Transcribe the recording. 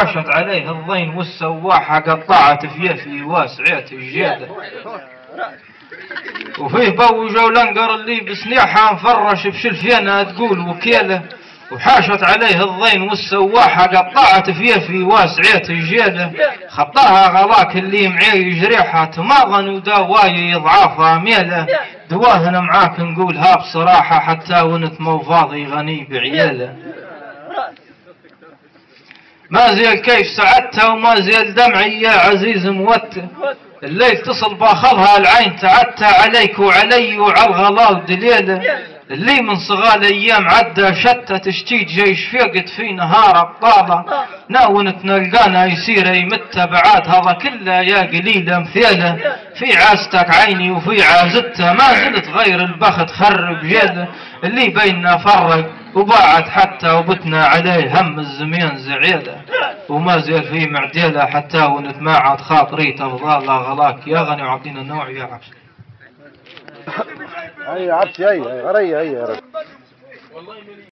وحاشت عليه الضين والسواحة قطعت فيه واسعيت الجيدة. وفيه بوجة ولنقر اللي بسنيحها مفرش بشلفينها تقول وكيله. وحاشت عليه الضين والسواحة قطعت فيه واسعيت الجيدة. خطاها غلاك اللي معي جريحة تماغن ودواي يضعافها ميله. دواهن معاك نقولها بصراحة حتى ونت مو فاضي غني بعياله. ما زيل كيف سعدته وما زيل دمعي يا عزيز موته. الليل تصل باخذها العين تعدت عليك وعلي وعلى الغلا دليله. اللي من صغال ايام عدى شتى تشتيت جيش فيقت في نهار الطالة. ناونت نلقانا يصير يمت بعاد هذا كله يا قليله مثيله. في عازتك عيني وفي عازته ما زلت غير البخت خرب جيده. اللي بيننا فرق وباعت حتى وبتنا عليه هم الزمين زعيله. وما زال في معديله حتى ونتماعد خاطري تفضل غلاك يا غني وعطينا النوع يا عبس. اي عبسي اي غري اي